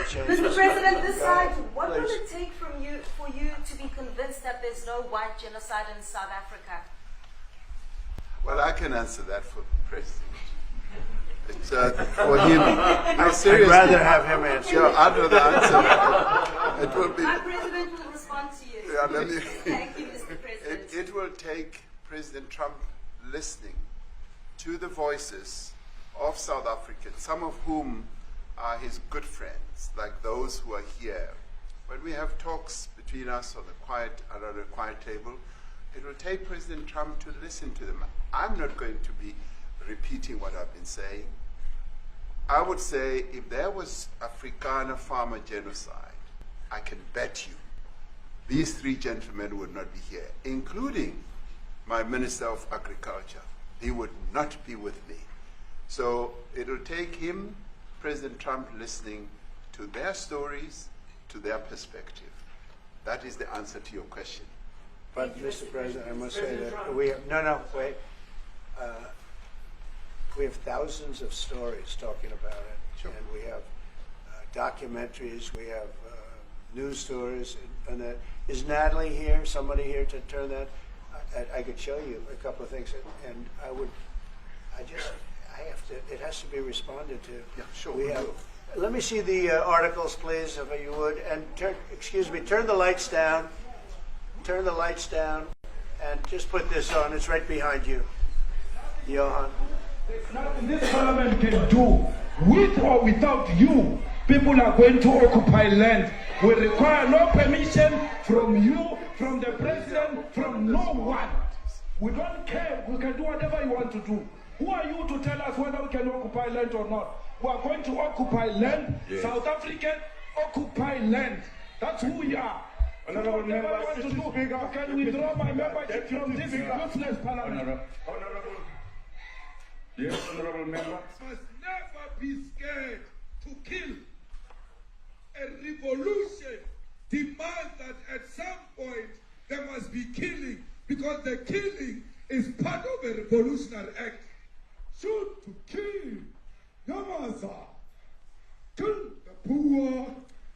change. Mr. President, this side, what will it take for you to be convinced that there's no white genocide in South Africa? Well, I can answer that for the President. It's, for him, no, seriously. I'd rather have him answer. Yeah, I'd rather answer. It will be. My President will respond to you. Yeah, let me, Thank you, Mr. President. it will take President Trump listening to the voices of South Africans, some of whom are his good friends, like those who are here. When we have talks between us on around a quiet table, it will take President Trump to listen to them. I'm not going to be repeating what I've been saying. I would say if there was Afrikaner farmer genocide, I can bet you these three gentlemen would not be here, including my Minister of Agriculture. He would not be with me. So it'll take him, President Trump, listening to their stories, to their perspective. That is the answer to your question. But, Mr. President, I must say that we have, wait. We have thousands of stories talking about it. Sure. And we have documentaries, we have news stories, and that. Is Natalie here, somebody here to turn that? I could show you a couple of things, and it has to be responded to. Yeah, sure. We have, let me see the articles, please, if you would, and turn the lights down. Turn the lights down, and just put this on. It's right behind you, Johan. There's nothing this parliament can do, with or without you. People are going to occupy land. We require no permission from you, from the president, from no one. We don't care. We can do whatever you want to do. Who are you to tell us whether we can occupy land or not? We are going to occupy land. Yes. South African occupy land. That's who we are. Honorable member, want to do. I can withdraw my membership from this useless parliament. Honorable. Yes, honorable member. Must never be scared to kill. A revolution demands that at some point there must be killing, because the killing is part of a revolutionary act. Shoot to kill. Yamasa. Kill the poor,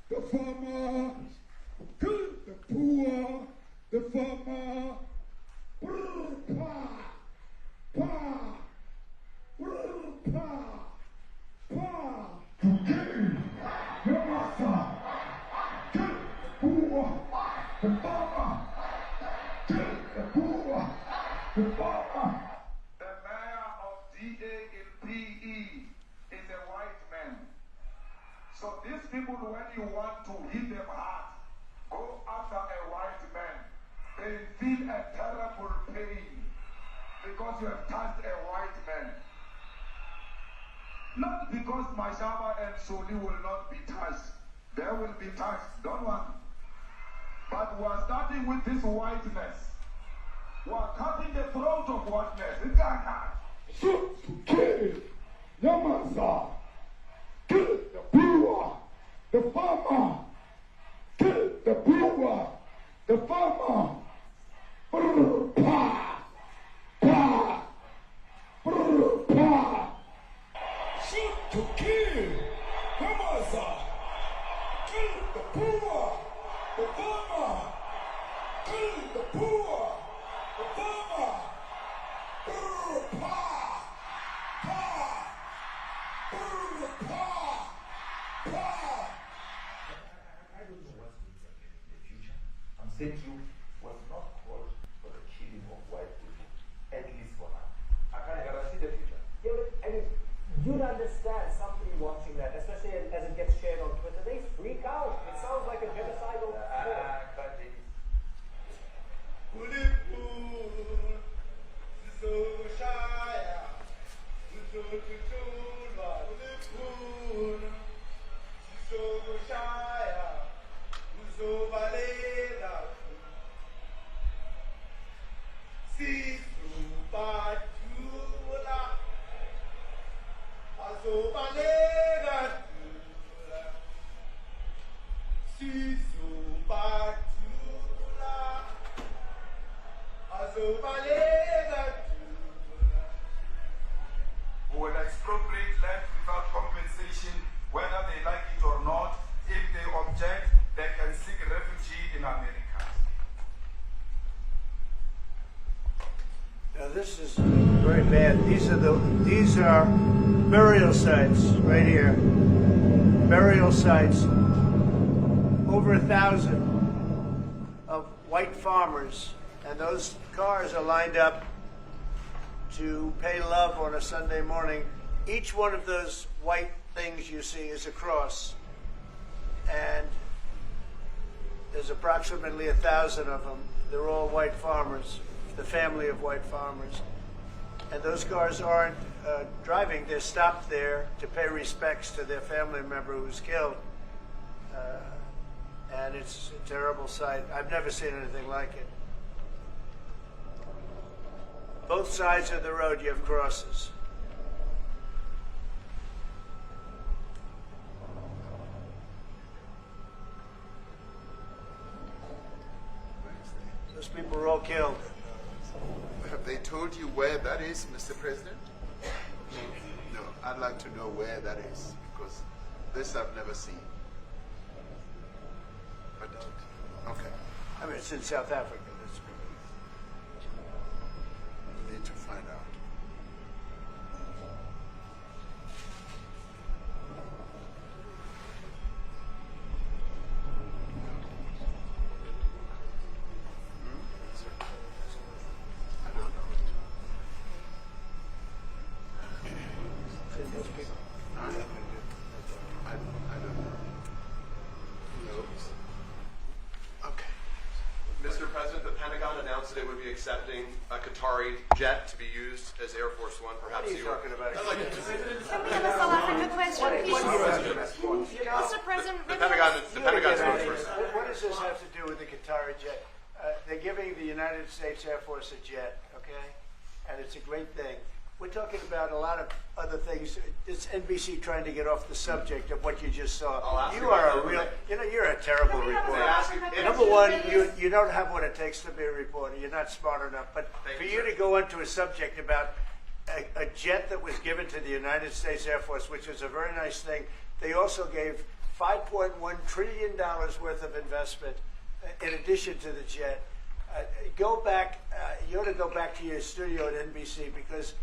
the farmer. Kill the poor, the farmer. Brr, pa, pa. Brr, pa, pa. To kill. Yamasa. Kill the poor, the farmer. Kill the poor, the farmer. The mayor of DA in PE is a white man. So these people, when you want to hit them hard, go after a white man. They feel a terrible pain because you have touched a white man. Not because Mashaba and Soli will not be touched. They will be touched, don't worry. But we are starting with this whiteness. We are cutting the throat of whiteness. Shoot to kill. Yamasa. Kill the poor, the farmer. Kill the poor, the farmer. Brr, pa, pa. Brr, pa. Shoot to kill. Yamasa. Kill the poor, the farmer. Kill the poor, the farmer. Brr, pa, pa. Brr, pa, pa. I don't know what's going to happen in the future. I'm saying you was not called for the killing of white people, at least for now. I can't guarantee the future. Yeah, but I mean, you'd understand somebody watching that, especially as it gets shared on Twitter. They freak out. It sounds like a genocidal war. Who will expropriate land without compensation, whether they like it or not, in America. Now this is very bad. These are burial sites right here. Burial sites. Over 1,000 of white farmers, and those cars are lined up to pay love on a Sunday morning. Each one of those white things you see is a cross, and there's approximately 1,000 of them. They're all white farmers, the family of white farmers. And those cars aren't driving, they're stopped there to pay respects to their family member who's killed. And it's a terrible sight. I've never seen anything like it. Both sides of the road you have crosses. Those people were all killed. Have they told you where that is, Mr. President? No, I'd like to know where that is, because this I've never seen. But, okay. I mean, it's in South Africa. We need to find out. I don't know. Those people. I don't know. Who knows? Okay. Mr. President, the Pentagon announced that it would be accepting a Qatari jet to be used as Air Force One. What Perhaps are you talking about? Can we have a South African question, please? Mr. President, the Pentagon spokesperson. What does this have to do with the Qatari jet? They're giving the United States Air Force a jet, okay? And it's a great thing. We're talking about a lot of other things. It's NBC trying to get off the subject of what you just saw. You are a real, you're a terrible reporter. Number one, you don't have what it takes to be a reporter. You're not smart enough. But for you to go into a subject about a jet that was given to the United States Air Force, which was a very nice thing, they also gave $5.1 trillion worth of investment in addition to the jet. Go back, you ought to go back to your studio at NBC, because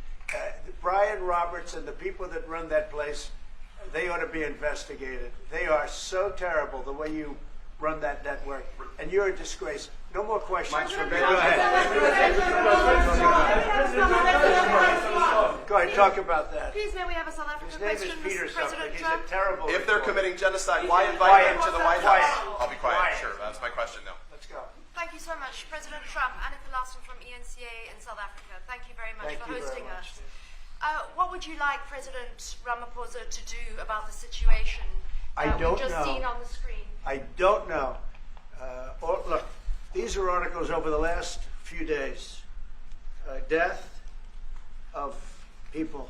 Brian Roberts and the people that run that place, they ought to be investigated. They are so terrible the way you run that network, and you're a disgrace. No more questions from me. Go ahead. Go ahead, talk about that. Please, may we have a South African His name question, is Peter Mr. something. President He's Trump? a terrible If they're reporter. committing genocide, why invite them to the White House? Quiet. I'll be quiet. Quiet. Sure, that's my question now. Let's go. Thank you so much, President Trump. Annika Larson from ENCA in South Africa. Thank you very much Thank for you very hosting much. us. What would you like President Ramaphosa to do about the situation I that don't we've just know. seen on the screen? I don't know. Look, these are articles over the last few days. Death of people.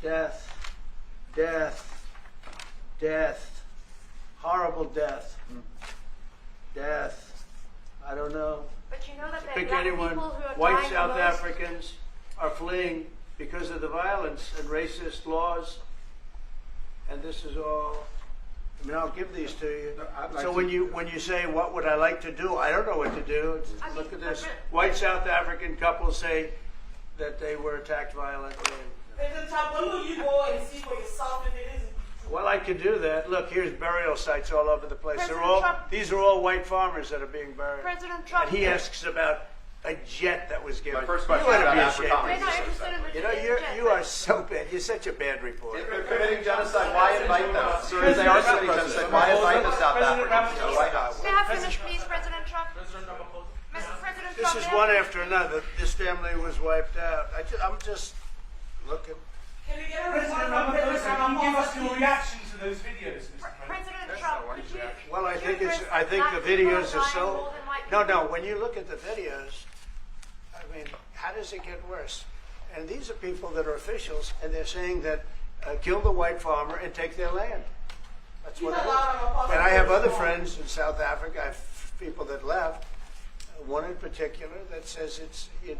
Death. Death. Death. Horrible death. Death. I don't know. But you know that there are Pick black anyone. people who are White dying South the most. Africans are fleeing because of the violence and racist laws. And this is all, I mean, I'll give these to you. I'd like So to- when you say, what would I like to do? I don't know what to do. I mean, Look at this. but- White South African couple say that they were attacked violently. President Trump, when will you go and see for yourself if it is? Well, I could do that. Look, here's burial sites all over the place. President Trump- These are all white farmers that are being buried. President Trump. And he asks about a jet that was given. My first You question ought is to be about ashamed. Afrikaans. We're not interested in the You know, jet. you are so bad. You're such a bad reporter. If they're committing genocide, why invite them? Sir, if they are committing genocide, why invite the South Africans to the White House? May I finish, please, President Trump? Mr. President This Trump, is may I one finish? after another. This family was wiped out. I'm just looking. Can we get a President response from President Ramaphosa, can you give us Ramaphosa, your please? reaction to those videos, Mr. President? President Trump, could you? Well, I could think you it's. address I that think the black people videos dying are so. more than white No, people? no. When you look at the videos, I mean, how does it get worse? And these are people that are officials, and they're saying that kill the white farmer and take their land. That's what it is. And I have other friends in South Africa. I have people that left. One in particular that says it's you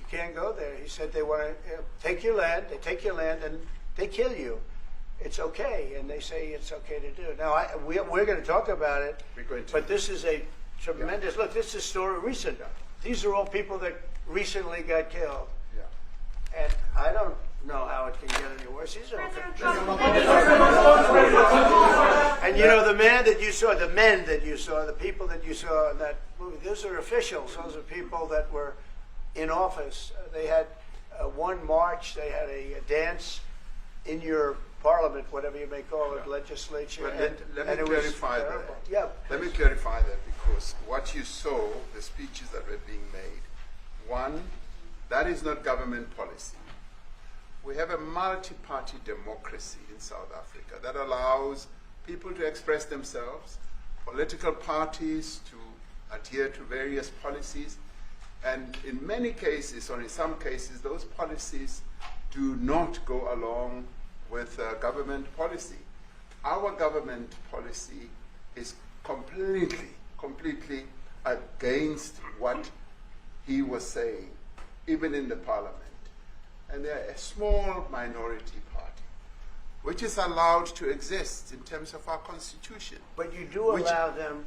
can't go there. He said they want to take your land. They take your land and they kill you. It's okay, and they say it's okay to do. Now we're going to talk about it, but this is a tremendous. Look, this is a story recent. These are all people that recently got killed. Yeah. And I don't know how it can get any worse. These are all President and you know, the men that you saw, the people that you saw in that movie, those are officials. Those are people that were in office. They had one march, they had a dance in your parliament, whatever you may call it, legislature. But let and me it was clarify that. terrible. Yeah. Let me clarify that, because what you saw, the speeches that were being made, one, that is not government policy. We have a multi-party democracy in South Africa that allows people to express themselves, political parties to adhere to various policies, and in many cases, or in some cases, those policies do not go along with government policy. Our government policy is completely against what he was saying, even in the parliament. And they're a small minority party, which is allowed to exist in terms of our constitution. But you do allow them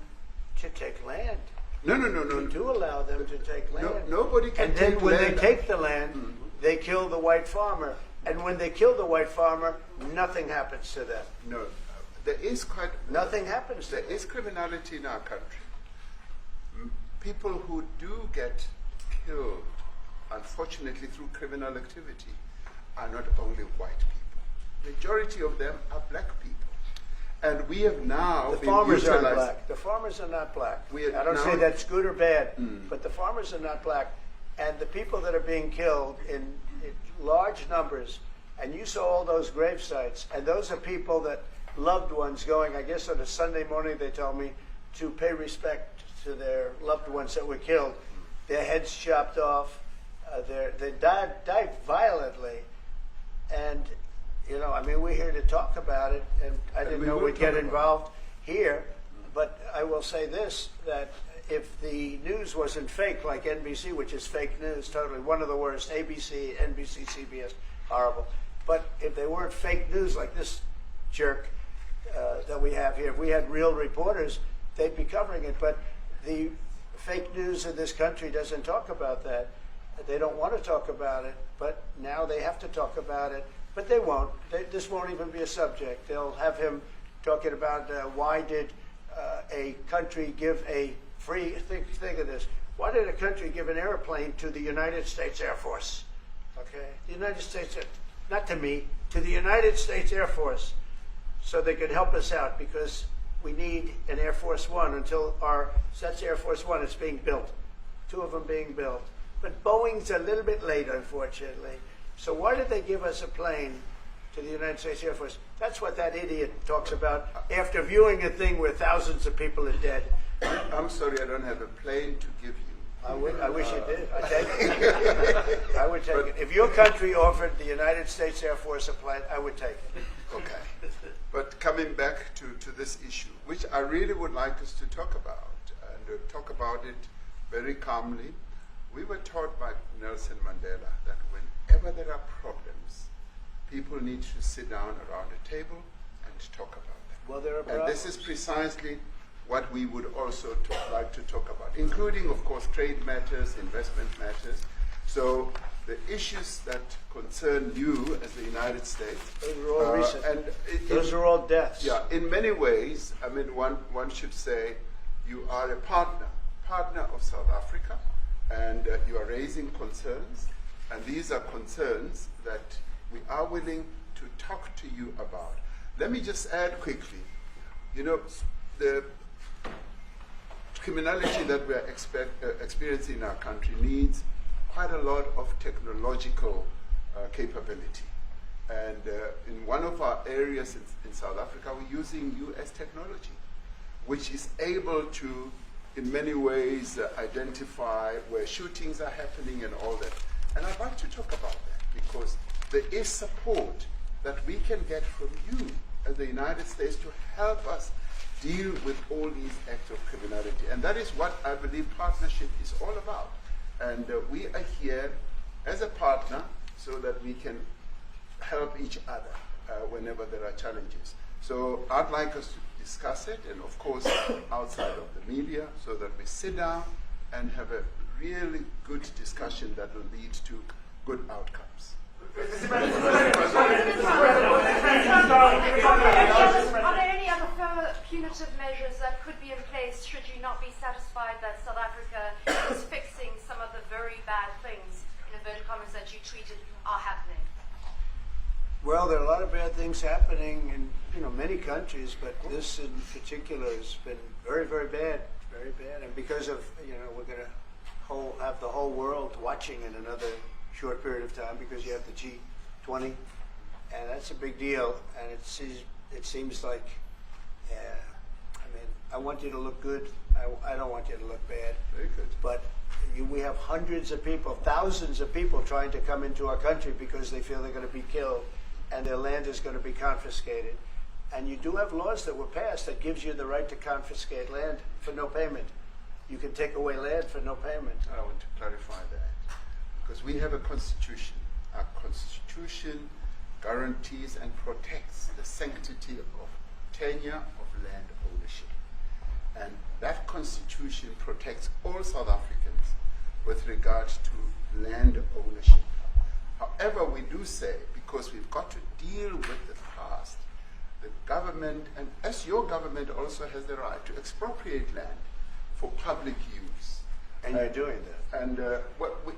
to take land. No. You do allow them to take land. Nobody can and take then when land. they take the land, they kill the white farmer. And when they kill the white farmer, nothing happens to them. No, there is Nothing happens to There them. is criminality in our country. People who do get killed, unfortunately, through criminal activity, are not only white people. Majority of them are black people. And we have now The been farmers aren't utilized- black. The farmers are not black. We have I don't now- say that's good or bad, but the farmers are not black. And the people that are being killed in large numbers, and you saw all those grave sites, and those are people that loved ones going, I guess on a Sunday morning, they told me, to pay respect to their loved ones that were killed. Their heads chopped off. They died violently. And, you know, I mean, we're here to talk about it, and I didn't know we'd get involved here. But I will say this, that if the news wasn't fake, like NBC, which is fake news, totally one of the worst, ABC, NBC, CBS, horrible. But if they weren't fake news like this jerk that we have here, if we had real reporters, they'd be covering it. But the fake news in this country doesn't talk about that. They don't want to talk about it, but now they have to talk about it. But they won't. This won't even be a subject. They'll have him talking about why did a country give a free, think of this, why did a country give an airplane to the United States Air Force? Okay, the United States, not to me, to the United States Air Force, so they could help us out, because we need an Air Force One until that's Air Force One, it's being built. 2 of them being built. But Boeing's a little bit late, unfortunately. So why did they give us a plane to the United States Air Force? That's what that idiot talks about after viewing a thing where thousands of people are dead. I'm sorry, I don't have a plane to give you. I wish you did. I'd take it. I would take it. If your country offered the United States Air Force a plane, I would take it. Okay. But coming back to this issue, which I really would like us to talk about, and talk about it very calmly. We were taught by Nelson Mandela that whenever there are problems, people need to sit down around a table and talk about them. Well, there are And problems. this is precisely what we would also like to talk about, including, of course, trade matters, investment matters. So the issues that concern you as the United States. Those are all recent. And Those are all deaths. Yeah, in many ways, I mean, one should say you are a partner of South Africa, and you are raising concerns, and these are concerns that we are willing to talk to you about. Let me just add quickly, you know, the criminality that we are experiencing in our country needs quite a lot of technological capability. And in one of our areas in South Africa, we're using US technology, which is able to, in many ways, identify where shootings are happening and all that. And I'd like to talk about that, because there is support that we can get from you as the United States to help us deal with all these acts of criminality. And that is what I believe partnership is all about. And we are here as a partner so that we can help each other whenever there are challenges. So I'd like us to discuss it, and of course outside of the media, so that we sit down and have a really good discussion that will lead to good outcomes. Are there any other further punitive measures that could be in place should you not be satisfied that South Africa is fixing some of the very bad things, in inverted commas, that you tweeted are happening? Well, there are a lot of bad things happening in many countries, but this in particular has been very, very bad, and because of we're going to have the whole world watching in another short period of time because you have the G20, and that's a big deal. And it seems like, I want you to look good. I don't want you to look bad. Very good. But we have hundreds of people, thousands of people trying to come into our country because they feel they're going to be killed and their land is going to be confiscated. And you do have laws that were passed that gives you the right to confiscate land for no payment. You can take away land for no payment. I want to clarify that, because we have a constitution. Our constitution guarantees and protects the sanctity of tenure of land ownership. And that constitution protects all South Africans with regard to land ownership. However, we do say, because we've got to deal with the past, the government, and as your government also has the right to expropriate land for public use. And you're doing that. And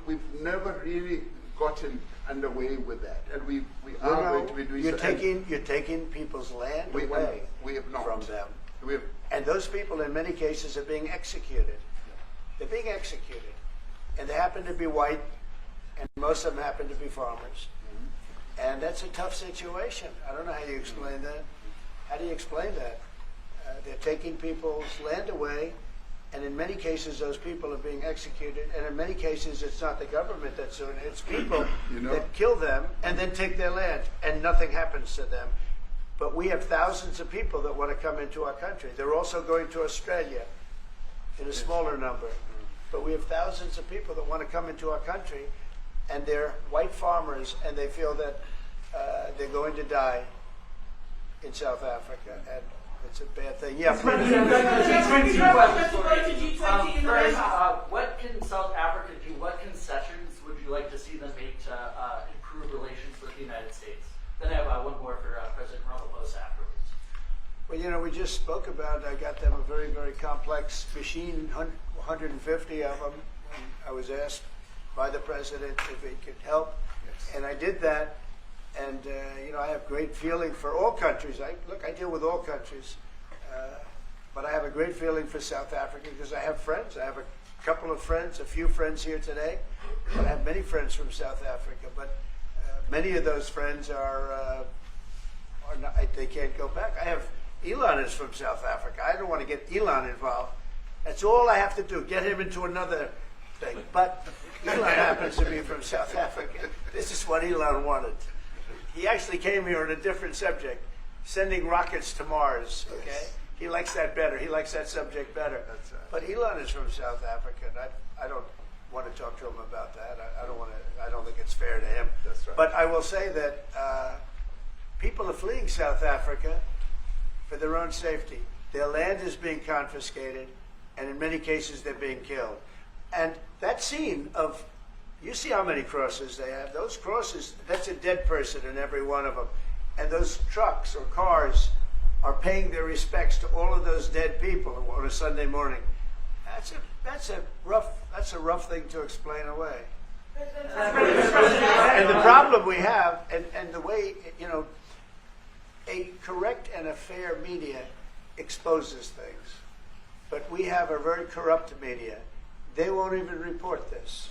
we've never really gotten underway with that. And we are going to be doing you're so. You're taking people's land We away have not. from them. We have, And those people in many cases are being executed. They're being executed. And they happen to be white, and most of them happen to be farmers. And that's a tough situation. I don't know how you explain that. How do you explain that? They're taking people's land away, and in many cases those people are being executed, and in many cases it's not the government that's doing it, it's people that kill them and then take their land, and nothing happens to them. But we have thousands of people that want to come into our country. They're also going to Australia in a smaller number. But we have thousands of people that want to come into our country, and they're white farmers, and they feel that they're going to die in South Africa, and it's a bad thing. Yeah, what can South Africa do? What concessions would you like to see them make to improve relations with the United States? Then I have one more for President Ramaphosa afterwards. Well, we just spoke about, I got them a very, very complex machine, 150 of them. And I was asked by the president if he could help, and I did that. And I have great feeling for all countries. I deal with all countries, but I have a great feeling for South Africa because I have friends. I have a couple of friends, a few friends here today, but I have many friends from South Africa. But many of those friends are not, they can't go back. I have Elon is from South Africa. I don't want to get Elon involved. That's all I have to do, get him into another thing. But Elon happens to be from South Africa. This is what Elon wanted. He actually came here on a different subject, sending rockets to Mars, okay? Yes. He likes that better. He likes that subject better. That's right. But Elon is from South Africa, and I don't want to talk to him about that. I don't think it's fair to him. That's right. But I will say that people are fleeing South Africa for their own safety. Their land is being confiscated, and in many cases they're being killed. And that scene of, you see how many crosses they have. Those crosses, that's a dead person in every one of them. And those trucks or cars are paying their respects to all of those dead people on a Sunday morning. That's a rough thing to explain away. And the problem we have, and the way, a correct and a fair media exposes things. But we have a very corrupt media. They won't even report this.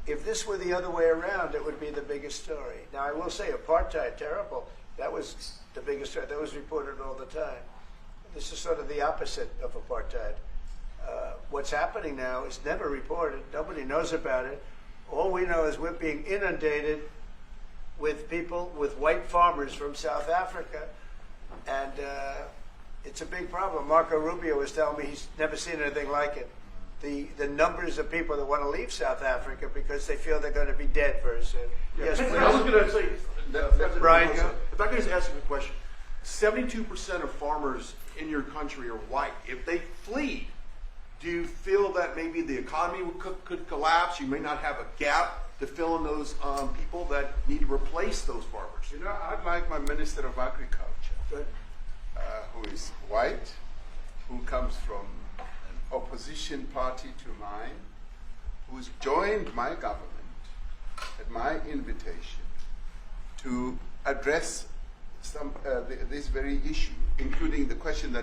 If this were the other way around, it would be the biggest story. Now, I will say apartheid, terrible. That was the biggest story. That was reported all the time. This is sort of the opposite of apartheid. What's happening now is never reported. Nobody knows about it. All we know is we're being inundated with people, with white farmers from South Africa. And it's a big problem. Marco Rubio was telling me he's never seen anything like it. The numbers of people that want to leave South Africa because they feel they're going to be dead very soon. Yes, please. I was going to say, Brian, if I could just ask you a question. 72% of farmers in your country are white. If they flee, do you feel that maybe the economy could collapse? You may not have a gap to fill in those people that need to replace those farmers. You know, I'd like my Minister of Agriculture, who is white, who comes from an opposition party to mine, who's joined my government at my invitation to address this very issue, including the question that